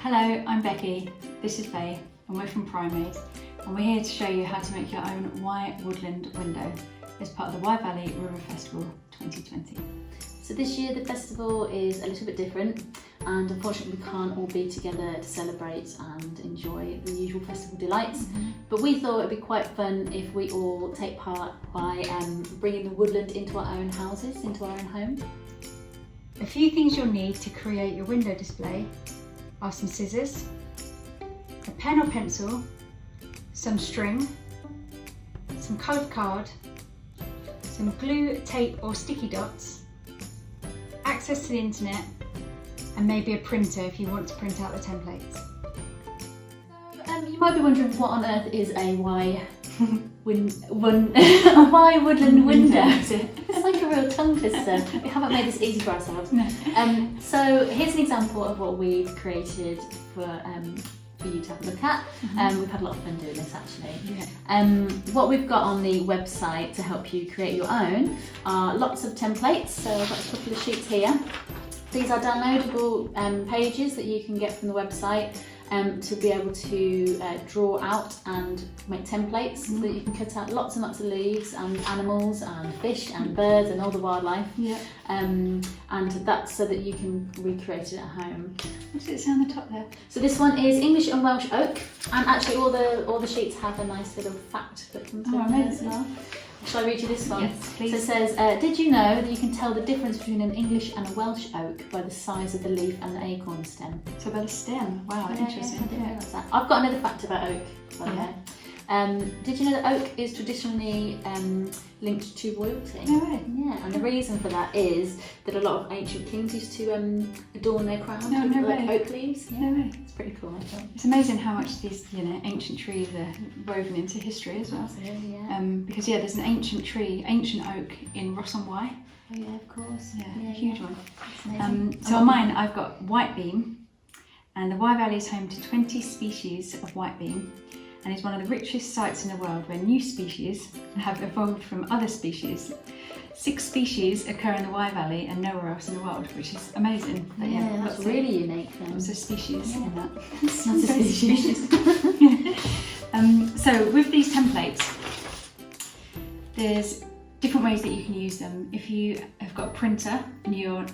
Hello, I'm Becky, this is Faye, and we're from Primate, and we're here to show you how to make your own Wye Woodland Window as part of the Wye Valley River Festival 2020. So this year the festival is a little bit different, and unfortunately we can't all be together to celebrate and enjoy the usual festival delights. But we thought it'd be quite fun if we all take part by bringing the woodland into our own houses, into our own home. A few things you'll need to create your window display are some scissors, a pen or pencil, some string, some coloured card, some glue, tape or sticky dots, access to the internet, and maybe a printer if you want to print out the templates. You might be wondering what on earth is a Wye Woodland Window. It's like a real tongue twister. We haven't made this easy for ourselves. No. So here's an example of what we've created for you to have a look at. We've had a lot of fun doing this actually. Yeah. What we've got on the website to help you create your own are lots of templates. So I've got a couple of sheets here. These are downloadable pages that you can get from the website to be able to draw out and make templates so that you can cut out lots and lots of leaves and animals and fish and birds and all the wildlife. Yeah. And that's so that you can recreate it at home. What does it say on the top there? So this one is English and Welsh oak, and actually all the sheets have a nice little fact that comes with it as well. Shall I read you this one? Yes, please. So it says, did you know that you can tell the difference between an English and a Welsh oak by the size of the leaf and the acorn stem? So about a stem. Wow, Yeah, interesting. I didn't realise that. I've got another fact about oak, by the way. Did you know that oak is traditionally linked to royalty? No way. Yeah, and the reason for that is that a lot of ancient kings used to adorn their crowns with like oak leaves. Yeah, No way. it's pretty cool, I thought. It's amazing how much these, ancient trees are woven into history as well. Absolutely, yeah. Because there's an ancient oak in Ross-on-Wye. Oh yeah, of course. Yeah, huge one. It's amazing. So on mine, I've got white beam, and the Wye Valley is home to 20 species of white beam, and is one of the richest sites in the world where new species have evolved from other species. 6 species occur in the Wye Valley and nowhere else in the world, which is amazing. But That's really unique then. lots of species in that. Lots of species. So with these templates, there's different ways that you can use them. If you have got a printer and you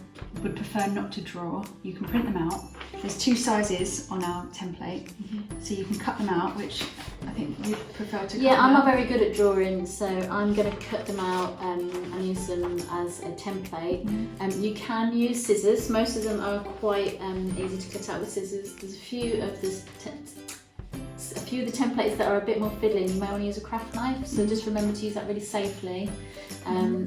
would prefer not to draw, you can print them out. There's 2 sizes on our template, so you can cut them out, which I think we prefer to cut them I'm not out. very good at drawing, so I'm going to cut them out and use them as a template. You can use scissors. Most of them are quite easy to cut out with scissors. There's a few of the templates that are a bit more fiddly, and you may want to use a craft knife, so just remember to use that really safely.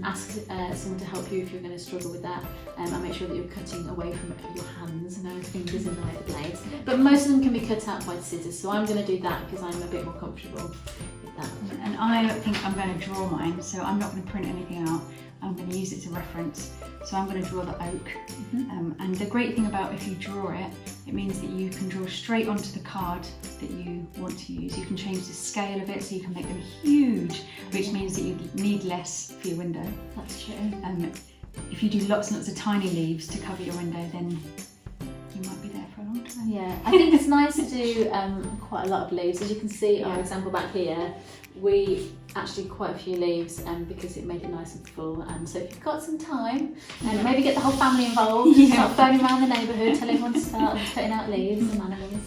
Ask someone to help you if you're going to struggle with that, and make sure that you're cutting away from your hands, no fingers in the way of the blades. But most of them can be cut out by scissors, so I'm going to do that because I'm a bit more comfortable with that. And I think I'm going to draw mine, so I'm not going to print anything out. I'm going to use it as a reference. So I'm going to draw the oak. And the great thing about if you draw it, it means that you can draw straight onto the card that you want to use. You can change the scale of it so you can make them huge, which means that you need less for your window. That's true. If you do lots and lots of tiny leaves to cover your window, then you might be there for a long time. Yeah, I think it's nice to do quite a lot of leaves. As you can see, our example back here, we actually did quite a few leaves because it made it nice and full. And so if you've got some time, and maybe get the whole family involved, start phoning around the neighbourhood, tell everyone to start putting out leaves and animals.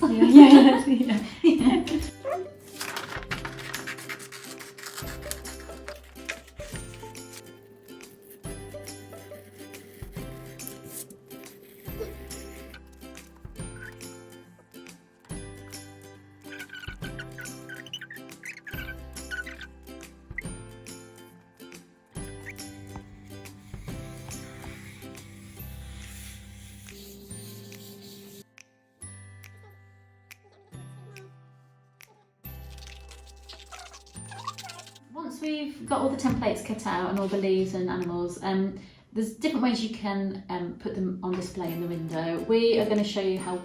Once we've got all the templates cut out and all the leaves and animals, there's different ways you can put them on display in the window. We are going to show you how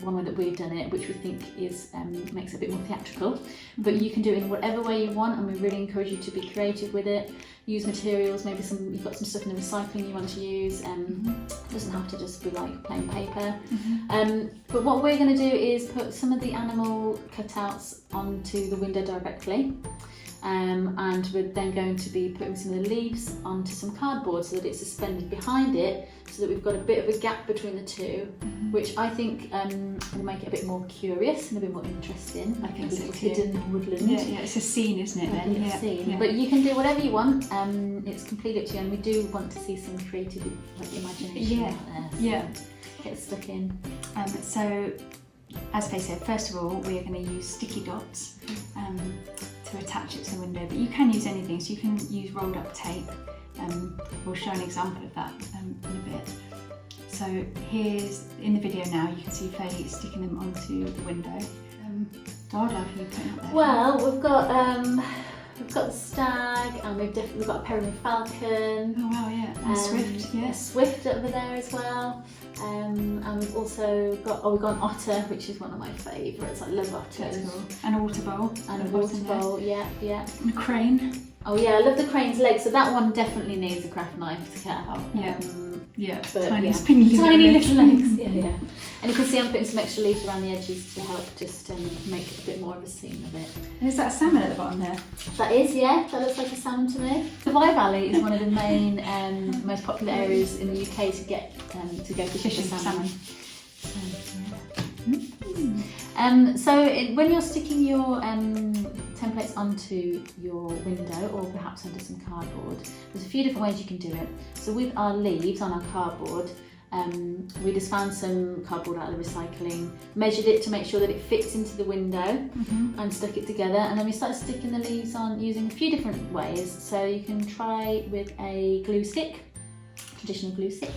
one way that we've done it, which we think is makes it a bit more theatrical. But you can do it in whatever way you want, and we really encourage you to be creative with it. Use materials, maybe you've got some stuff in the recycling you want to use. It doesn't have to just be like plain paper. But what we're going to do is put some of the animal cutouts onto the window directly. And we're then going to be putting some of the leaves onto some cardboard so that it's suspended behind it, so that we've got a bit of a gap between the two, which I think will make it a bit more curious and a bit more interesting, like a little hidden woodland. Yeah, it's a scene, isn't it? Then scene. But you can do whatever you want. It's completely up to you, and we do want to see some creative imagination out there. So get stuck in. So, as Faye said, first of all, we are going to use sticky dots to attach it to the window, but you can use anything, so you can use rolled up tape. We'll show an example of that in a bit. So here's, in the video now, you can see Faye sticking them onto the window. Wildlife are you putting up there? Well, we've got the stag, and we've got a peregrine falcon. Oh wow, yeah. And swift, yeah. A swift over there as well. And we've also got, we've got an otter, which is one of my favourites. I love otters. Cool. And a water bowl. And a water bowl, yeah. And a crane. Oh yeah, I love the crane's legs. So that one definitely needs a craft knife to cut out. But tiny little legs. Yeah. And you can see I'm putting some extra leaves around the edges to help just make a bit more of a scene of it. And is that a salmon at the bottom there? That is, yeah. That looks like a salmon to me. The Wye Valley is one of the main, most popular areas in the UK to go fishing for salmon. So when you're sticking your templates onto your window, or perhaps onto some cardboard, there's a few different ways you can do it. So with our leaves on our cardboard, we just found some cardboard out of the recycling, measured it to make sure that it fits into the window, and stuck it together. And then we started sticking the leaves on using a few different ways. So you can try with a glue stick, traditional glue stick.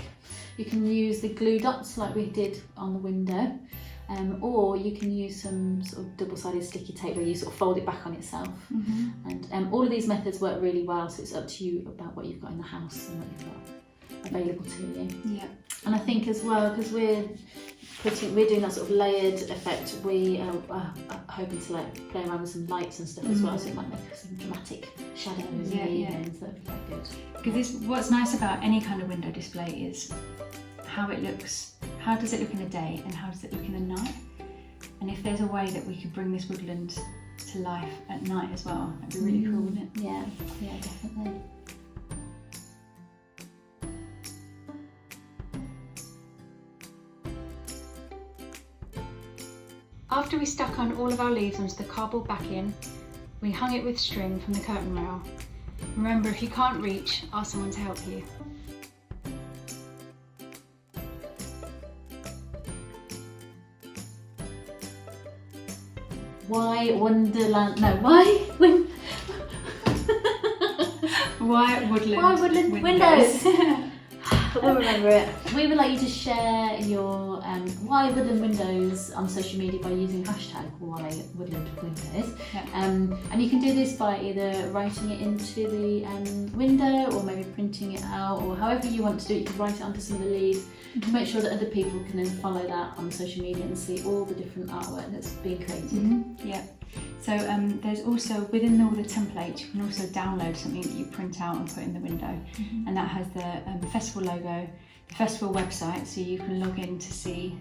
You can use the glue dots like we did on the window. Or you can use some sort of double-sided sticky tape where you sort of fold it back on itself. And all of these methods work really well, so it's up to you about what you've got in the house and what you've got available to you. Yeah. And I think as well, because we're doing that sort of layered effect, we are hoping to like play around with some lights and stuff as well, so it might make some dramatic shadows in the evenings. That would be quite good. Because what's nice about any kind of window display is how it looks. How does it look in the day and how does it look in the night? And if there's a way that we could bring this woodland to life at night as well, that'd be really cool, wouldn't it? Yeah, definitely. After we stuck on all of our leaves onto the cardboard backing, we hung it with string from the curtain rail. Remember, if you can't reach, ask someone to help you. Wye Woodland Windows. We'll remember it. We would like you to share your Wye Woodland Windows on social media by using hashtag Wye Woodland Windows. And you can do this by either writing it into the window, or maybe printing it out, or however you want to do it. You can write it onto some of the leaves to make sure that other people can then follow that on social media and see all the different artwork that's being created. So there's also, within all the templates, you can also download something that you print out and put in the window, and that has the festival logo, the festival website, so you can log in to see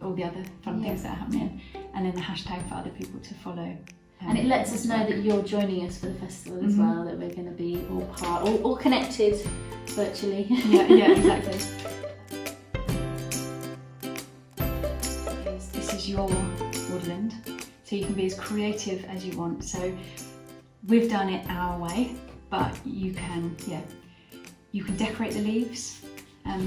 all the other fun things that are happening, and then the hashtag for other people to follow. And it lets us know that you're joining us for the festival as well, that we're going to be all connected virtually. Yeah, exactly. This is your woodland. So you can be as creative as you want. So we've done it our way, but you can decorate the leaves.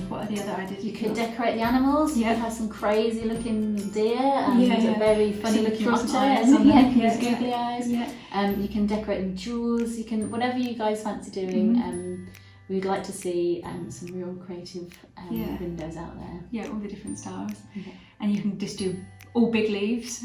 What are the other ideas? You could decorate the animals. You could have some crazy looking deer and a very funny looking otter and googly eyes. You can decorate them with jewels. You can, whatever you guys fancy doing. We'd like to see some real creative windows out there. Yeah, all the different styles. And you can just do all big leaves,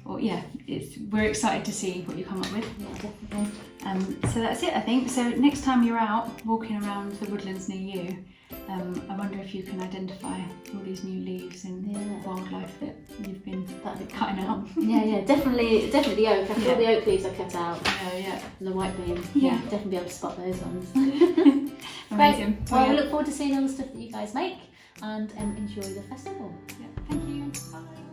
we're excited to see what you come up with. Yeah, definitely. So that's it, I think. So next time you're out walking around the woodlands near you, I wonder if you can identify all these new leaves and wildlife that you've been cutting out. Yeah, definitely the oak. After all the oak leaves I cut out. Yeah. And the white beam. Yeah. Definitely be able to spot those ones. Amazing. Great. Well, we look forward to seeing all the stuff that you guys make and enjoy the festival. Yeah. Thank you. Bye.